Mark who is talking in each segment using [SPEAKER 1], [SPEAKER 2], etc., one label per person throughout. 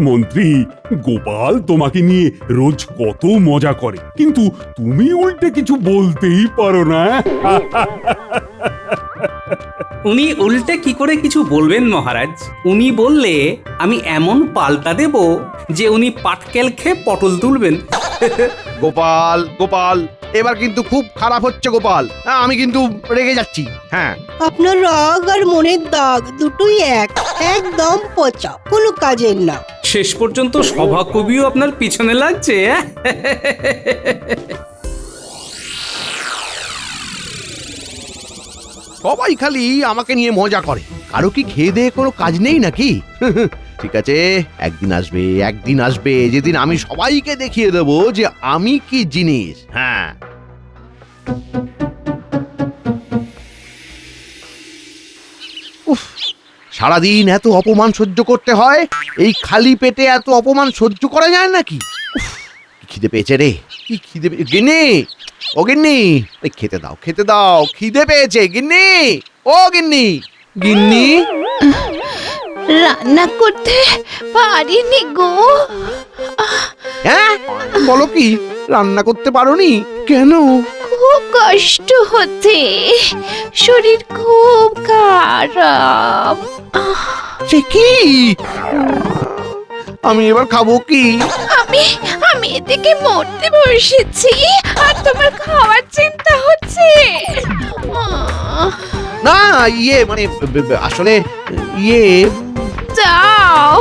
[SPEAKER 1] মন্ত্রী, গোপাল তোমাকে নিয়ে রোজ কত মজা করে, কিন্তু তুমি উল্টে কিছু বলতেই পারো না।
[SPEAKER 2] উনি উল্টে কি করে কিছু বলবেন মহারাজ? উনি বললে আমি এমন পাল্টা দেব যে উনি পাটকেল খেয়ে পটল তুলবেন।
[SPEAKER 3] গোপাল গোপাল, এবার কিন্তু খুব খারাপ হচ্ছে গোপাল। আমি কিন্তু রেগে যাচ্ছি। হ্যাঁ,
[SPEAKER 4] আপনার রাগ আর মনের দাগ দুটোই একদম পচা, কোনো কাজের না।
[SPEAKER 2] শেষ পর্যন্ত সভাকবিও আপনার পিছনে লাগছে।
[SPEAKER 3] সবাই খালি আমাকে নিয়ে মজা করে। কারো কি খেয়ে দেয়ে কোনো কাজ নেই নাকি? ঠিক আছে, একদিন আসবে যেদিন আমি সবাইকে দেখিয়ে দেবো যে আমি কি জিনিস। হ্যাঁ, উফ, সারাদিন এত অপমান সহ্য করতে হয়। এই খালি পেটে এত অপমান সহ্য করা যায় নাকি? উফ, কি খিদে পেয়েছে রে, কি খিদে গিন্নি, ও গিন্নি, খেতে দাও খেতে দাও, খিদে পেয়েছে গিন্নি, ও গিন্নি, গিন্নি।
[SPEAKER 5] রান্না করতে পারিনি গো।
[SPEAKER 3] হ্যাঁ, বলো কি, রান্না করতে পারোনি কেন?
[SPEAKER 5] খুব কষ্ট হচ্ছে, শরীর খুব খারাপ।
[SPEAKER 3] সে কি, আমি এবার খাবো কি?
[SPEAKER 5] আমি আমি এদিকে মরতে বসেছি আর তোমার খাওয়ার চিন্তা হচ্ছে।
[SPEAKER 3] না, মানে আসলে
[SPEAKER 5] যাও,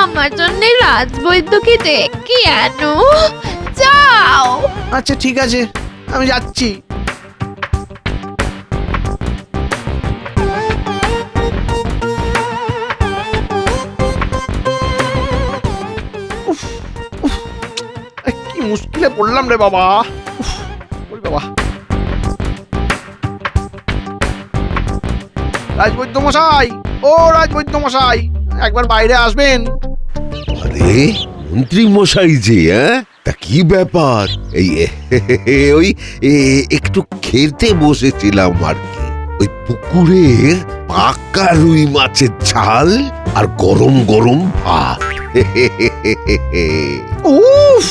[SPEAKER 5] আমার জন্য রাজবৈদ্যকে ডেকে আনো, যাও।
[SPEAKER 3] আচ্ছা ঠিক আছে, আমি যাচ্ছি। উফ, উফ, কি মুশকিলে পড়লাম রে বাবা। উফ, ওরে বাবা। রাজবৈদ্য মশাই, ও রাজবৈদ্য মশাই, একবার বাইরে আসবেন।
[SPEAKER 6] আরে মন্ত্রী মশাই যে, তা কি ব্যাপার? এই ওই একটু খেতে বসেছিলাম আর কি। ওই পুকুরের পাকা রুই মাছের ঝাল আর গরম গরম ভাত।
[SPEAKER 3] উফ,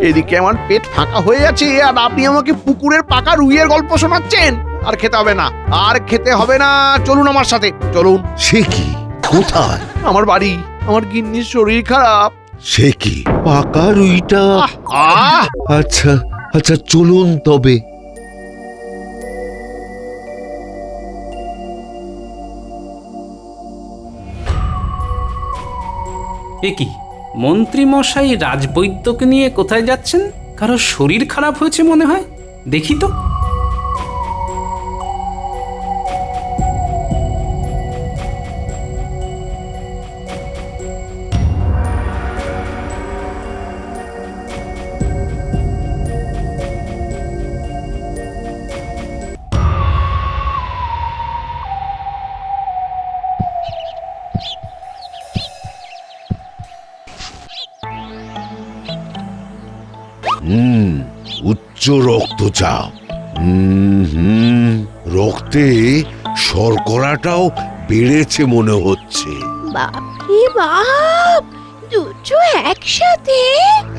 [SPEAKER 3] এদিকে আমার পেট ফাঁকা হয়ে আছে আর আপনি আমাকে পুকুরের পাকা রুইয়ের গল্প শোনাচ্ছেন। আর খেতে হবে না, আর খেতে হবে না, চলুন আমার সাথে চলুন।
[SPEAKER 6] সে কি, কোথায়?
[SPEAKER 3] আমার বাড়ি, আমার গিন্নির শরীর খারাপ।
[SPEAKER 6] সে কি, পাকা রুইটা?
[SPEAKER 3] আহ,
[SPEAKER 6] আচ্ছা আচ্ছা, চলুন তবে।
[SPEAKER 2] এ কি, মন্ত্রী মশাই রাজবৈদ্যকে নিয়ে কোথায় যাচ্ছেন? কারো শরীর খারাপ হয়েছে মনে হয়, দেখি তো।
[SPEAKER 6] উচ্চ রক্তচাপ। রক্তে শর্করাটাও বেড়েছে মনে হচ্ছে।
[SPEAKER 5] বাপরে বাপ, দুটো একসাথে?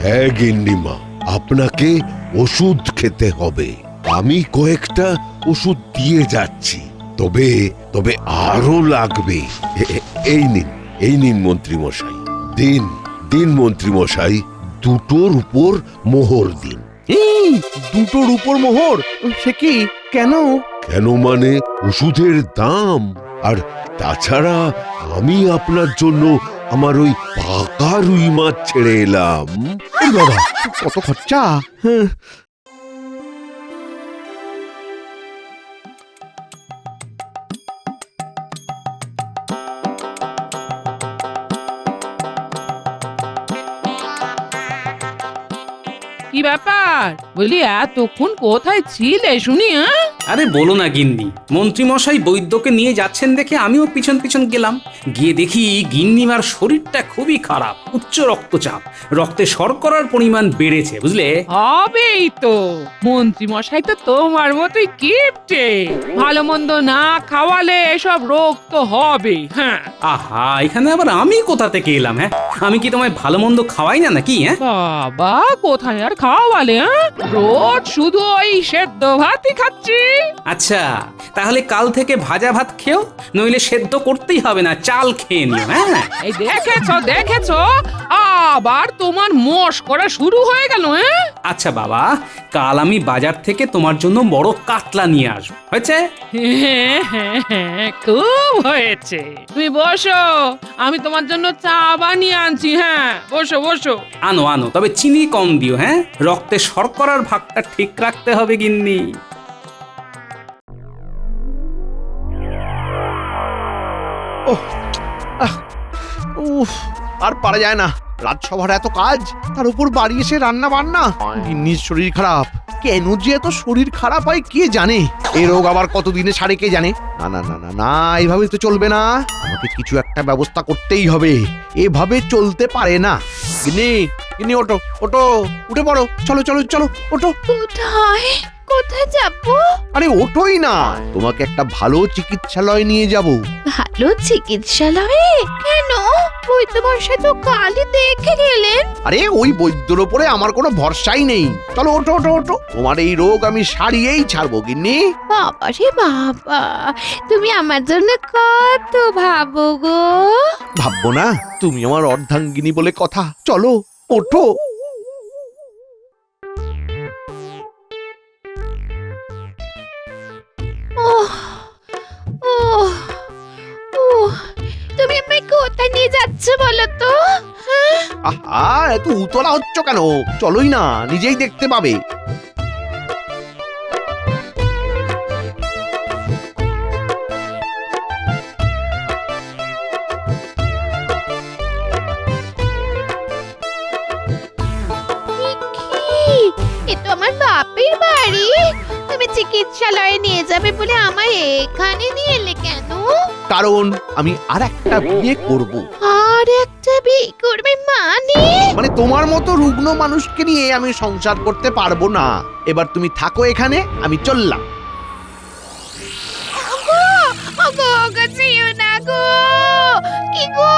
[SPEAKER 6] হ্যাঁ গিন্নিমা, আপনাকে ওষুধ খেতে হবে। আমি কয়েকটা ওষুধ দিয়ে যাচ্ছি, তবে তবে আরো লাগবে। এই নিন মন্ত্রী মশাই, দিন দিন মন্ত্রী মশাই, দুটোর উপর মোহর দিন।
[SPEAKER 3] দুটোর উপর মোহর? সে কি, কেন?
[SPEAKER 6] কেন মানে ওষুধের দাম, আর তাছাড়া আমি আপনার জন্য আমার ওই পাকা রুই মাছ ছেড়ে এলাম।
[SPEAKER 3] এই বাবা, কত খরচা।
[SPEAKER 7] কি ব্যাপার, বলি এতক্ষণ কোথায় ছিলে শুনি?
[SPEAKER 2] আরে বলো না গিন্নি, মন্ত্রীমশাই বৈদ্যকে নিয়ে যাচ্ছেন দেখে আমিও পিছন পিছন গেলাম। গিয়ে দেখি গিন্নিমার শরীরটা খুবই খারাপ, উচ্চ রক্তচাপ, রক্তে শর্করার পরিমাণ বেড়েছে, বুঝলে?
[SPEAKER 7] হবেই তো, মন্ত্রী মশাই তো তোমার মতোই কিপটে, ভালো মন্দ না খাওয়ালে এসব রোগ তো হবে। হ্যাঁ
[SPEAKER 2] আহা, এখানে আবার আমি কোথা থেকে এলাম? হ্যাঁ, আমি কি তোমায় ভালো মন্দ খাওয়াই না নাকি? হ্যাঁ,
[SPEAKER 7] বাবা, কোথায় আর খাওয়ালে? রোজ শুধু ওই সেদ্ধ ভাতই খাচ্ছি।
[SPEAKER 2] আচ্ছা, তাহলে কাল থেকে ভাজা ভাত খেও, নইলে সেদ্ধ করতেই হবে না, চাল খেয়ে নিও। হ্যাঁ,
[SPEAKER 7] এই দেখেছো আবার তোমার মশকরা শুরু হয়ে গেল। হ্যাঁ
[SPEAKER 2] আচ্ছা বাবা, কাল আমি বাজার থেকে তোমার জন্য বড় কাতলা নিয়ে আসবো, হয়েছে?
[SPEAKER 7] হ্যাঁ, খুব হয়েছে। তুমি বসো, আমি তোমার জন্য চা বানিয়ে আনছি। হ্যাঁ, বসো বসো।
[SPEAKER 2] আনো আনো, তবে চিনি কম দিও। হ্যাঁ, রক্তে শর্করার ভাগটা ঠিক রাখতে হবে গিন্নি।
[SPEAKER 3] উফ, আর পারা যায় না, রাজসভার এত কাজ, তার উপর বাড়ি এসে রান্না বান্না। গিন্নির শরীর খারাপ, কেন যে এত শরীর খারাপ হয় কে জানে। এই রোগ আবার কতদিনে সারে কে জানে। না না না না না, এইভাবে তো চলবে না, আমাকে কিছু একটা ব্যবস্থা করতেই হবে, এভাবে চলতে পারে না। গিন্নি, গিন্নি, ওঠো ওঠো, উঠে পড়ো, চলো চলো চলো, ওঠো।
[SPEAKER 5] কোথায় কোথায় যাবো?
[SPEAKER 3] আরে ওঠোই না, তোমাকে একটা ভালো চিকিৎসালয় নিয়ে যাব।
[SPEAKER 5] ভালো চিকিৎসালয়ে? কেন? বৈদ্য মশাই তো কালই দেখে গেলেন।
[SPEAKER 3] আরে ওই বৈদ্যর ওপরে আমার কোনো ভরসাই নেই। চলো ওঠো ওঠো ওঠো, তোমার এই রোগ আমি সারিয়েই ছাড়বো গিন্নি।
[SPEAKER 5] বাবা রে বাবা, তুমি আমার জন্য কত ভাবো গো।
[SPEAKER 3] ভাববো না? তুমি আমার অর্ধাঙ্গিনী বলে কথা। চলো ওঠো।
[SPEAKER 5] ওহ ওহ ওহ, তুমি আমায় কোথায় নিয়ে যাচ্ছ বলো তো? হ্যাঁ?
[SPEAKER 3] আহা, এত উতলা হচ্ছ কেন? চলোই না, নিজেই দেখতে পাবে।
[SPEAKER 5] এ তো আমার বাপের বাড়ি। তুমি চিকিৎসালয়ে নিয়ে যাবে বলে আমায় এখানে নিয়ে এলে কেন?
[SPEAKER 3] কারণ আমি আর একটা বিয়ে করব।
[SPEAKER 5] আর একটা বিয়ে করবে মানে?
[SPEAKER 3] মানে তোমার মতো রুগ্ন মানুষকে নিয়ে আমি সংসার করতে পারবো না। এবার তুমি থাকো এখানে, আমি চললাম।
[SPEAKER 5] ওগো ওগো ওগো, যেও না গো। কি গো,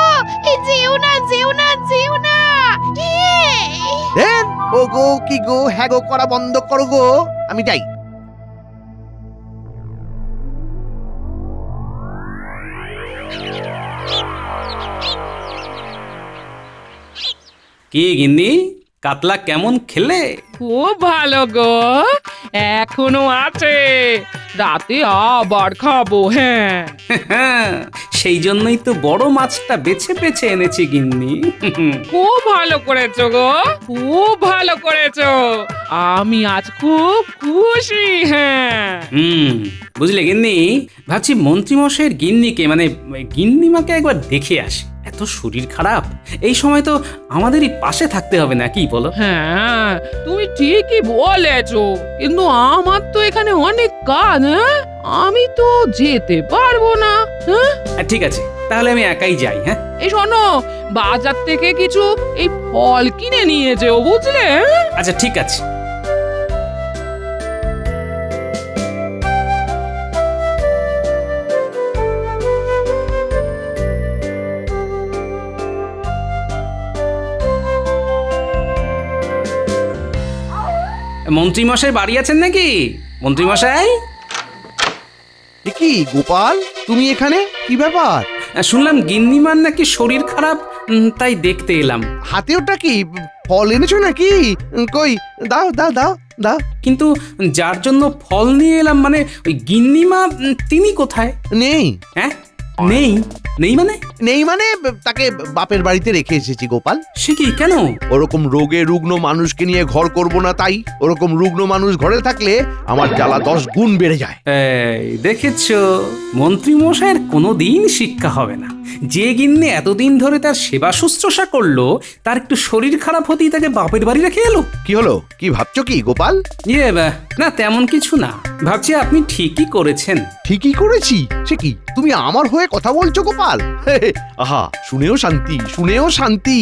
[SPEAKER 5] এ যেও না যেও না যেও না।
[SPEAKER 3] দেন ও গো কি গো হ্যাঁ গো করা বন্ধ করো গো, আমি যাই।
[SPEAKER 2] কি গিন্নি, কাতলা কেমন খেলে?
[SPEAKER 7] খুব ভালো গো, এখনো আছে, রাতে আবার খাবো। হ্যাঁ,
[SPEAKER 2] সেই জন্যই তো বড় মাছটা বেছে বেছে এনেছি গিন্নি।
[SPEAKER 7] খুব ভালো করেছো গো, খুব ভালো করেছো, আমি আজ খুব খুশি। হ্যাঁ,
[SPEAKER 2] বুঝলে গিন্নি, ভাবছি মন্ত্রীমশাইয়ের গিন্নিকে মানে গিন্নিমাকে একবার দেখে আসি। এত শরীর খারাপ, এই সময় তো আমাদেরই পাশে থাকতে হবে না, কি বলো?
[SPEAKER 7] হ্যাঁ, তুমি ঠিকই বলেছো, কিন্তু আমার তো এখানে অনেক কাজ। হ্যাঁ, আমি তো যেতে পারবো না। হ্যাঁ,
[SPEAKER 2] ঠিক আছে, তাহলে আমি একাই যাই। হ্যাঁ,
[SPEAKER 7] এই শোনো, বাজার থেকে কিছু এই ফল কিনে নিয়ে যেও, বুঝলে?
[SPEAKER 2] আচ্ছা ঠিক আছে। মন্ত্রীমশাই বাড়ি আছেন নাকি? মন্ত্রীমশাই,
[SPEAKER 3] কি গোপাল, তুমি এখানে? কি ব্যাপার?
[SPEAKER 2] শুনলাম গিন্নিমার নাকি শরীর খারাপ, তাই দেখতে এলাম।
[SPEAKER 3] হাতে ওটা কি ফল এনেছো নাকি? কই দাও দাও দাও দাও।
[SPEAKER 2] কিন্তু যার জন্য ফল নিয়ে এলাম মানে ওই গিন্নিমা, তিনি কোথায়?
[SPEAKER 3] নেই।
[SPEAKER 2] হ্যাঁ, নেই? নেই মানে?
[SPEAKER 3] নেই মানে তাকে বাপের বাড়িতে রেখে এসেছি গোপাল।
[SPEAKER 2] সে কি, কেন?
[SPEAKER 3] ওরকম রোগে রুগ্ন মানুষকে নিয়ে ঘর করব না তাই। ওরকম রুগ্ন মানুষ ঘরে থাকলে আমার জ্বালা 10 গুণ বেড়ে যায়।
[SPEAKER 2] এই দেখেছো, মন্ত্রী মশাইয়ের কোনোদিন শিক্ষা হবে না। যে গিন্নি এতদিন ধরে তার সেবা শুশ্রূষা করলো তার একটু শরীর খারাপ হতেই তাকে বাপের বাড়ি রেখে এলো।
[SPEAKER 3] কি হলো? কি ভাবছো কি গোপাল?
[SPEAKER 2] না তেমন কিছু না, ভাবছি আপনি ঠিকই করেছেন।
[SPEAKER 3] ঠিকই করেছি? সে কি, তুমি আমার হয়ে কথা বলছো গোপাল? আহা, শুনেও শান্তি, শুনেও শান্তি।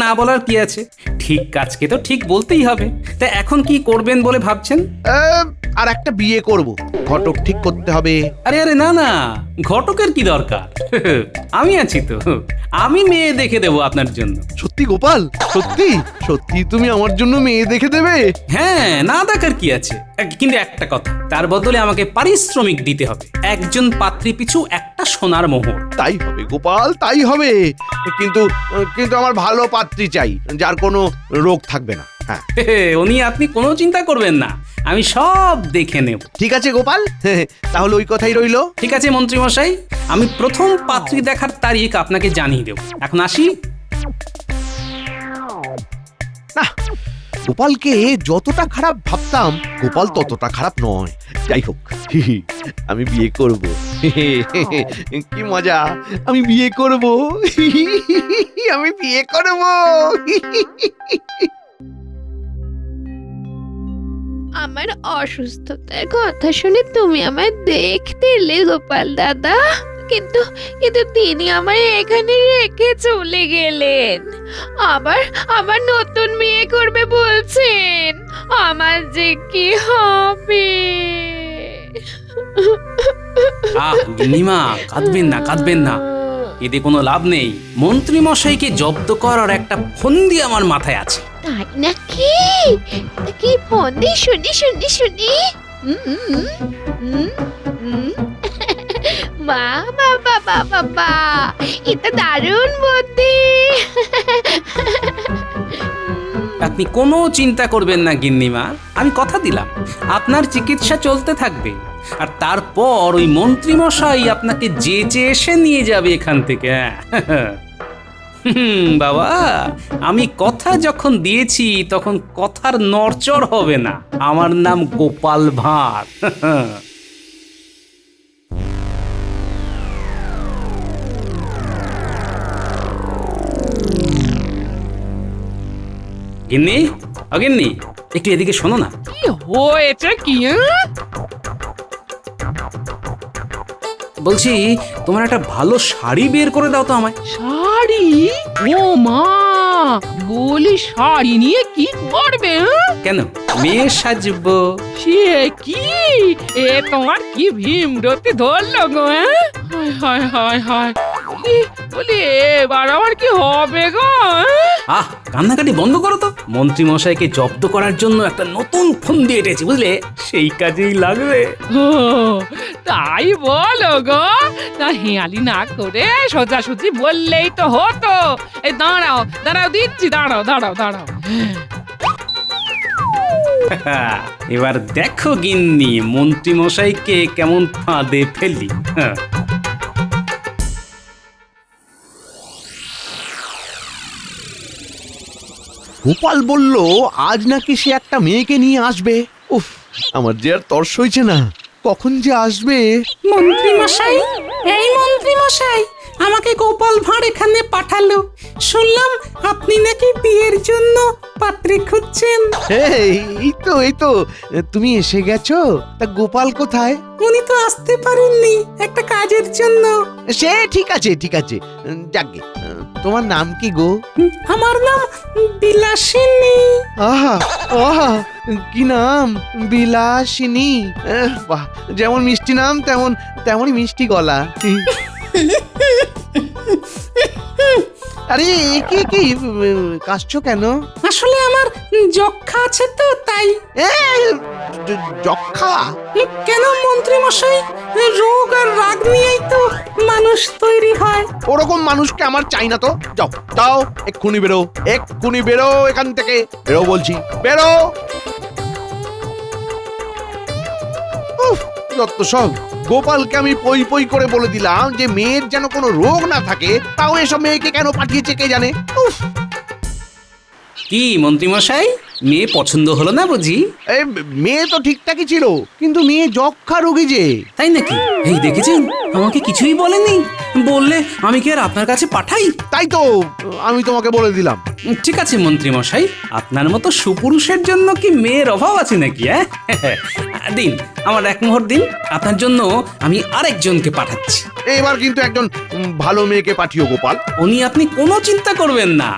[SPEAKER 2] না বলার কি আছে, ঠিক কাজকে তো ঠিক বলতেই হবে। তা এখন কি করবেন বলে ভাবছেন?
[SPEAKER 3] আর একটা বিয়ে করব, ঘটক ঠিক করতে হবে।
[SPEAKER 2] আরে আরে না না, ঘটকের কি দরকার, আমি আছি তো, আমি মেয়ে দেখে দেবো আপনার জন্য।
[SPEAKER 3] সত্যি গোপাল? সত্যি সত্যি তুমি আমার জন্য মেয়ে দেখে দেবে?
[SPEAKER 2] হ্যাঁ, না দেখার কি আছে, কিন্তু একটা কথা, তার বদলে আমাকে পারিশ্রমিক দিতে হবে। একজন পাত্রী পিছু একটা সোনার মোহর।
[SPEAKER 3] তাই হবে গোপাল, তাই হবে। কিন্তু কিন্তু আমার ভালো পাত্রী চাই, যার কোনো রোগ থাকবে না। হ্যাঁ
[SPEAKER 2] ও নিয়ে আপনি কোনো চিন্তা করবেন না, আমি সব দেখে নেব।
[SPEAKER 3] ঠিক আছে গোপাল, তাহলে ওই কথাই রইলো।
[SPEAKER 2] ঠিক আছে মন্ত্রী মশাই, আমি প্রথম পাত্রী দেখার তারিখ আপনাকে জানিয়ে দেব। এখন আসি।
[SPEAKER 3] না, গোপালকে যতটা খারাপ ভাবতাম গোপাল ততটা খারাপ নয়। যাই হোক, আমি বিয়ে করব। কি মজা, আমি বিয়ে করব। আমি বিয়ে করব।
[SPEAKER 5] আমার অসুস্থতার কথা শুনে তুমি আমায় দেখতে এলে গোপাল দাদা, কিন্তু কিন্তু তিনি আমায় এখানে রেখে চলে গেলেন। আবার নতুন বিয়ে করবে বলছেন, আমার যে কি হবে?
[SPEAKER 2] গিন্নিমা, কাঁদবেন না কাঁদবেন না, এতে কোনো লাভ নেই। মন্ত্রী মশাইকে জব্দ করার একটা ফন্দি আমার মাথায় আছে।
[SPEAKER 5] তাই নাকি? কি ফন্দি, শুনি শুনি শুনি। বাবা, এটা দারুণ বুদ্ধি।
[SPEAKER 2] আপনি কোনো চিন্তা করবেন না গিন্নিমা, আমি কথা দিলাম আপনার চিকিৎসা চলতে থাকবে, আর তারপর ওই মন্ত্রী মশাই আপনাকে যেচে এসে নিয়ে যাবে এখান থেকে। বাবা, আমি কথা যখন দিয়েছি তখন কথার নড়চড় হবে না। আমার নাম গোপাল ভাঁড়। গিন্নি, অগিন্নি, একটু এদিকে শোনো না।
[SPEAKER 7] কি হয়েছে কি?
[SPEAKER 2] বলছি, তোমার একটা ভালো শাড়ি বের করে দাও তো আমায়।
[SPEAKER 7] শাড়ি? ও মা, বলি শাড়ি নিয়ে কি করবে?
[SPEAKER 2] কেন, মেয়ে সাজবো।
[SPEAKER 7] সে কি, এ তোমার কি ভীমরতি ধরলো গো? হায় হায় হায় হায়, বলি এবার আমার কি হবে গো?
[SPEAKER 2] কান্নাকাটি বন্ধ করো তো। মন্ত্রী মশাইকে জব্দ করার জন্য একটা নতুন ফন্দি এঁটেছি, বুঝলে, সেই কাজেই লাগবে।
[SPEAKER 7] ও তাই বলো গো, তা হেয়ালি না করে সোজাসুজি বললেই তো হতো। এই দাঁড়াও দাঁড়াও, দিচ্ছি, দাঁড়াও দাঁড়াও দাঁড়াও।
[SPEAKER 2] এবার দেখো গিন্নি, মন্ত্রী মশাইকে কেমন ফাঁদে ফেলি।
[SPEAKER 3] গোপাল বলল আজ নাকি সে একটা মেয়েকে নিয়ে আসবে। উফ, আমার যে আর তর্স হইছে না, কখন যে আসবে।
[SPEAKER 2] মন্ত্রী মশাই, এই মন্ত্রী মশাই, আমাকে গোপাল ভাঁড় এখানে পাঠালো। শুনলাম আপনি নাকি বিয়ের জন্য পাত্রী খুঁজছেন।
[SPEAKER 3] এই তো তুমি এসে গেছো। তা গোপাল কোথায়?
[SPEAKER 2] উনি তো আসতে পারেননি একটা কাজের জন্য।
[SPEAKER 3] সে ঠিক আছে ঠিক আছে, যাকগে। তোমার নাম কি গো?
[SPEAKER 2] আমার নাম বিলাসিনী।
[SPEAKER 3] আহা আহা, কি নাম, বিলাসিনী। বাহ, যেমন মিষ্টি নাম তেমনই মিষ্টি গলা। আরে কি কাশছো কেন?
[SPEAKER 2] আসলে আমার যক্ষা আছে তো, তাই।
[SPEAKER 3] যক্ষা?
[SPEAKER 2] কেন মন্ত্রী মশাই, রোগ আর রাগ নিয়েই তো মানুষ তৈরি হয়।
[SPEAKER 3] ওরকম মানুষকে আমার চাই না তো। যাও যাও, এক্ষুনি বেরো এখান থেকে, বেরো বলছি, বেরো। যত সব, গোপালকে আমি পই পই করে বলে দিলাম যে মেয়ের যেন কোনো রোগ না থাকে, তাও এসব মেয়েকে কেন পাঠিয়েছে কে জানে।
[SPEAKER 2] কি মন্ত্রী মশাই, মেয়ে পছন্দ হলো না বুঝি?
[SPEAKER 3] এই মেয়ে তো ঠিকঠাকই ছিল, কিন্তু মেয়ে যক্ষা রোগী যে।
[SPEAKER 2] তাই নাকি? এই দেখেছেন, আমাকে কিছুই বলেনি। বললে আমি কি আর আপনার কাছে পাঠাই?
[SPEAKER 3] তাই তো আমি তোমাকে বলে দিলাম।
[SPEAKER 2] ঠিক আছে মন্ত্রী মশাই, আপনার মতো সুপুরুষের জন্য কি মেয়ের অভাব আছে নাকি? দিন, আমার 1 মোহর দিন, আপনার জন্য আমি আরেকজনকে পাঠাচ্ছি।
[SPEAKER 3] এবার কিন্তু একজন ভালো মেয়েকে পাঠিও গোপাল।
[SPEAKER 2] উনি আপনি কোনো চিন্তা করবেন না।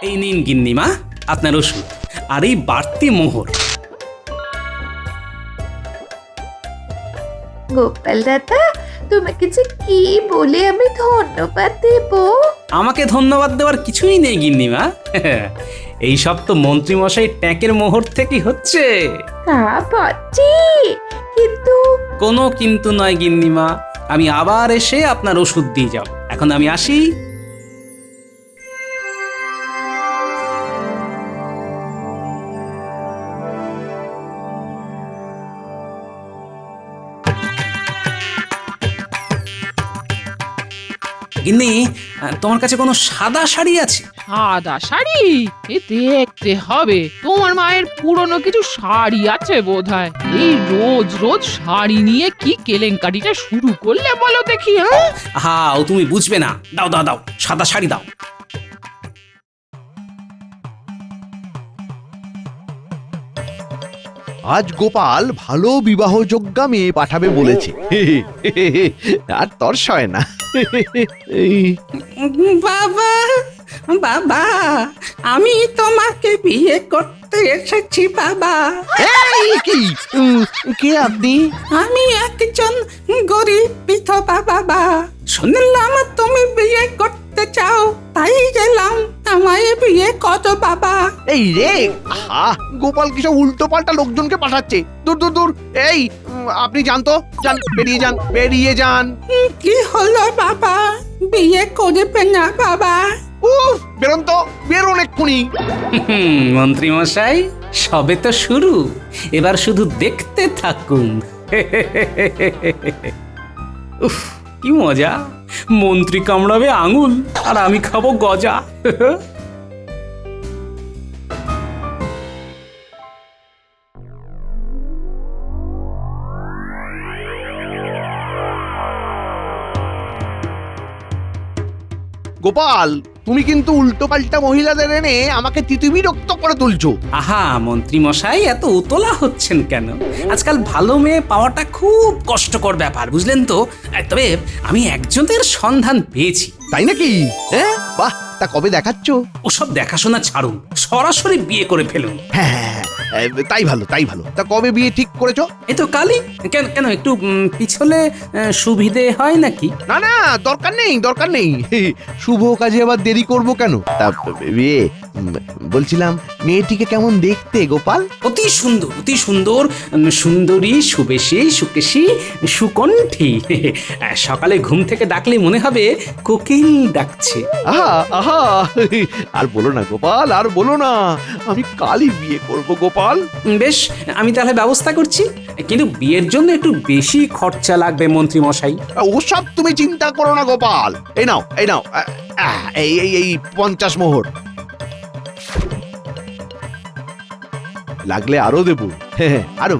[SPEAKER 2] এই নিন গিন্নিমা আপনার ওষুধ আর এই বাড়তি মোহর।
[SPEAKER 5] গোপাল দাদা, তোমাকে যে কি বলে আমি ধন্যবাদ দেব?
[SPEAKER 2] আমাকে ধন্যবাদ দেওয়ার কিছুই নেই গিন্নিমা। এই সব তো মন্ত্রী মশাই ট্যাঁকের মোহর থেকেই হচ্ছে।
[SPEAKER 5] তা বটে, কিন্তু
[SPEAKER 2] কোনো কিন্তু নয় গিন্নিমা, আমি আবার এসে আপনার ওষুধ দিয়ে যাব। এখন আমি আসি। গিন্নি, তোমার কাছে কোনো সাদা শাড়ি আছে?
[SPEAKER 7] সাদা শাড়ি? এ দেখতে হবে, তোমার মায়ের পুরনো কিছু শাড়ি আছে বোধহয়। এই রোজ রোজ শাড়ি নিয়ে কি কেলেঙ্কারিটা শুরু করলে বলো দেখি। হ্যাঁ,
[SPEAKER 2] ও তুমি বুঝবে না। দাও দাও দাও, সাদা শাড়ি দাও।
[SPEAKER 3] আজ গোপাল ভালো বিবাহযোগ্যা মেয়ে পাঠাবে বলেছে। আর তর্ষয় না।
[SPEAKER 2] বাবা, বাবা, আমি তোমাকে বিয়ে করতে এসেছি বাবা।
[SPEAKER 3] এই কি? কে আপনি?
[SPEAKER 2] আমি একজন গরিব বিধবা বাবা। শুনলাম তুমি বিয়ে করতে চাও, তাই গেলাম। আমায় বিয়ে করো বাবা।
[SPEAKER 3] এই রে, আহা, গোপাল কিসব উল্টো পাল্টা লোকজনকে পাঠাচ্ছে। দূর দূর দূর। এই আপনি যান তো, যান, বেরিয়ে যান, বেরিয়ে যান।
[SPEAKER 2] কি হলো বাবা? বিয়ে করবে না বাবা?
[SPEAKER 3] উফ, বেরোন তো, বেরোন এক্ষুনি।
[SPEAKER 2] মন্ত্রী মশাই, সবে তো শুরু, এবার শুধু দেখতে থাকুন। উফ, কি মজা! মন্ত্রী কামড়াবে আঙুল আর আমি খাবো গজা।
[SPEAKER 3] গোপাল, তুমি কিন্তু উল্টো পাল্টা মহিলাদের এনে আমাকে তিতিবিরক্ত করে তুলছো।
[SPEAKER 2] আহা মন্ত্রী মশাই, এত উতলা হচ্ছেন কেন? আজকাল ভালো মেয়ে পাওয়াটা খুব কষ্টকর ব্যাপার, বুঝলেন তো। তবে আমি একজনের সন্ধান পেয়েছি।
[SPEAKER 3] তাই নাকি? হ্যাঁ, বাহ, তা কবে দেখাচ্ছ?
[SPEAKER 2] ওসব দেখাশোনা ছাড়ুন, সরাসরি বিয়ে করে ফেলুন।
[SPEAKER 3] হ্যাঁ, তাই ভালো, তাই ভালো। তা কবে বিয়ে ঠিক করেছো?
[SPEAKER 2] এই তো কালই। কেন কেন, একটু পিছলে সুবিধে হয় নাকি?
[SPEAKER 3] না না, দরকার নেই, দরকার নেই। শুভ কাজে আবার দেরি করব কেন? তা বিয়ে বলছিলাম, মেয়েটিকে কেমন দেখতে গোপাল?
[SPEAKER 2] অতি সুন্দর, অতি সুন্দর, সুন্দরী, সুবেশী, সুকেশী, সুকণ্ঠী। সকালে ঘুম থেকে ডাকলে মনে হবে কোকিল ডাকছে।
[SPEAKER 3] আহা আহা, আর বলো না গোপাল, আর বলো না। আমি কালই বিয়ে করব গোপাল।
[SPEAKER 2] বেশ, আমি তাহলে ব্যবস্থা করছি, কিন্তু বিয়ের জন্য একটু বেশি খরচা লাগবে মন্ত্রী মশাই।
[SPEAKER 3] ওসব তুমি চিন্তা করো না গোপাল। এই নাও, এই নাও, এই এই এই 50 মোহর। লাগলে আরো দেবো। হ্যাঁ, আরো।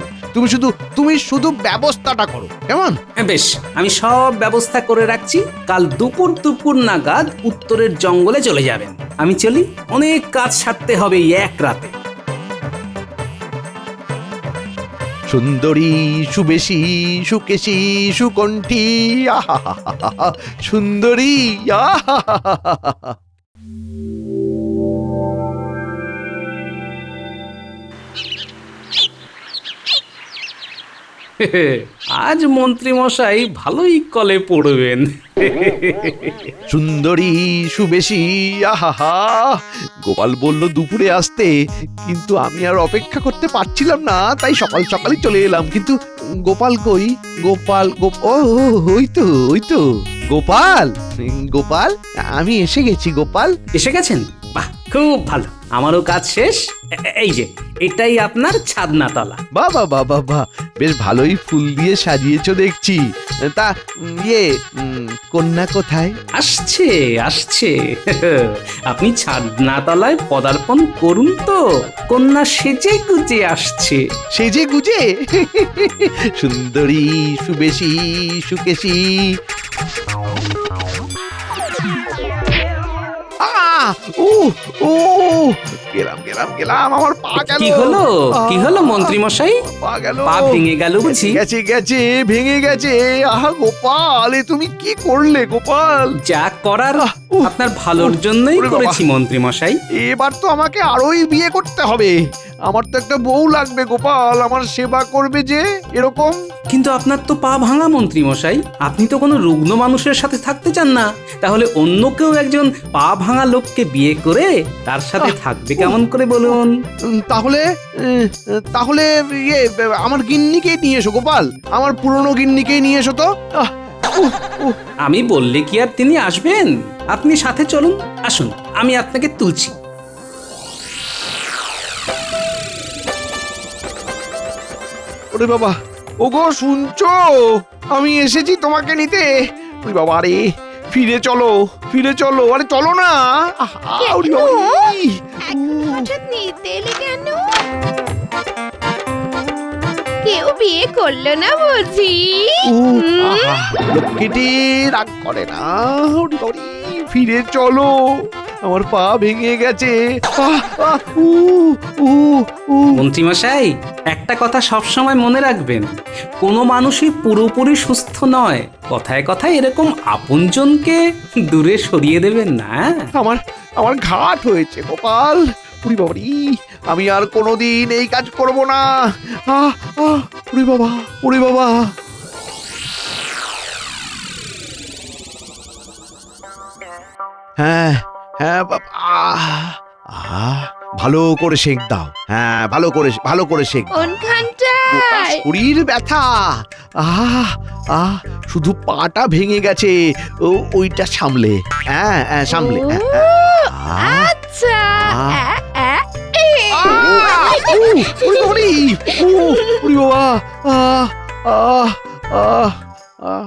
[SPEAKER 3] তুমি শুধু ব্যবস্থাটা করো, কেমন?
[SPEAKER 2] বেশ, আমি সব ব্যবস্থা করে রাখছি। কাল দুপুর নাগাদ উত্তরের জঙ্গলে চলে যাবেন। আমি চলি, অনেক কাজ সারতে হবে এই এক রাতে।
[SPEAKER 3] সুন্দরী, সুবেশী, সুকেশী, সুকণ্ঠী, আহা সুন্দরী, আহা।
[SPEAKER 2] আজ মন্ত্রী মশাই ভালোই কলে পড়বেন।
[SPEAKER 3] সুন্দরী, সুবেশী, আহা। গোপাল বলল দুপুরে আসতে, কিন্তু আমি আর অপেক্ষা করতে পারছিলাম না, তাই সকাল সকালই চলে এলাম। কিন্তু গোপাল কই? গোপাল, ও ওই তো গোপাল, গোপাল, আমি এসে গেছি গোপাল।
[SPEAKER 2] এসে গেছেন? বাহ, খুব ভালো। আমারও কাজ শেষ, এই যে এটাই আপনার ছাদনা তলা।
[SPEAKER 3] বাহ বাহ বাহ বাহ বাহ, বেশ ভালোই ফুল দিয়ে সাজিয়েছো দেখছি। তা কন্যা কোথায়?
[SPEAKER 2] আসছে আসছে আপনি ছাদনা তলায় পদার্পণ করুন তো, কন্যা সেজে গুজে আসছে।
[SPEAKER 3] সেজে গুজে? সুন্দরী, সুবেশী, সুকেশী। ও ও গেলাম গেলাম গেলাম, আমার পা গেল।
[SPEAKER 2] কি হলো কি হলো মন্ত্রী মশাই?
[SPEAKER 3] পা গেল।
[SPEAKER 2] পা ভেঙে গেল বুঝি?
[SPEAKER 3] গেছে গেছে, ভেঙে গেছে। আহা গোপাল, এ তুমি কি করলে গোপাল?
[SPEAKER 2] যা করার
[SPEAKER 3] উফ,
[SPEAKER 2] আপনার ভালোর জন্যই
[SPEAKER 3] ওরে বাবা।
[SPEAKER 2] করেছি মন্ত্রী মশাই।
[SPEAKER 3] এবার তো আমাকে আরোই বিয়ে করতে হবে। আমার তো একটা বউ লাগবে গোপাল, আমার সেবা করবে যে এরকম।
[SPEAKER 2] কিন্তু আপনার তো পা ভাঙা মন্ত্রী মশাই, আপনি তো কোনো রুগ্ন মানুষের সাথে থাকতে চান না। তাহলে অন্য কেউ একজন পা ভাঙা লোককে বিয়ে করে তার সাথে থাকবে কেমন করে বলুন?
[SPEAKER 3] তাহলে তাহলে ইয়ে আমার গিন্নিকেই নিয়ে এসো গোপাল, আমার পুরনো গিন্নিকেই নিয়ে এসো তো।
[SPEAKER 2] আমি বললে কি আর তিনি আসবেন? আপনি সাথে চলুন, আসুন আমি আপনাকে তুলছি।
[SPEAKER 3] ওরে বাবা, ওগো শুনছো? আমি এসেছি তোমাকে নিতে। ওই বাবা, আরে ফিরে চলো, ফিরে চলো, আরে চলো না। আহা, ওরে বাবারে।
[SPEAKER 5] হঠাৎ নিতে এলে কেন? কেউ বিয়ে করলো না বুঝি?
[SPEAKER 3] আহা, লক্ষ্মীটি রাগ করে না। ওরে বাবারে, ফিরে চলো, আমার পা ভেঙে গেছে। আহ, আহ, উ, উ, উ।
[SPEAKER 2] মন্ত্রী মশাই, একটা কথা সব সময় মনে রাখবেন, কোনো মানুষই পুরোপুরি সুস্থ নয়। কথায় কথায় এরকম আপনজনকে দূরে সরিয়ে দেবেন না।
[SPEAKER 3] আমার আমার ঘাট হয়েছে গোপাল। উরি বাবারি, আমি আর কোনোদিন এই কাজ করব না। আহ আহ, উরি বাবা, উরি বাবা। হ্যাঁ হ্যাঁ ভালো করে সেঁক দাও। হ্যাঁ, ভালো করে সেঁক দাও।
[SPEAKER 5] কোনখানটায়?
[SPEAKER 3] শরীর ব্যথা। শুধু পাটা ভেঙে গেছে, ওইটা সামলে। হ্যাঁ হ্যাঁ, সামলে।
[SPEAKER 5] আচ্ছা।
[SPEAKER 3] ওরে বাবা, আহ আহ আহ আহ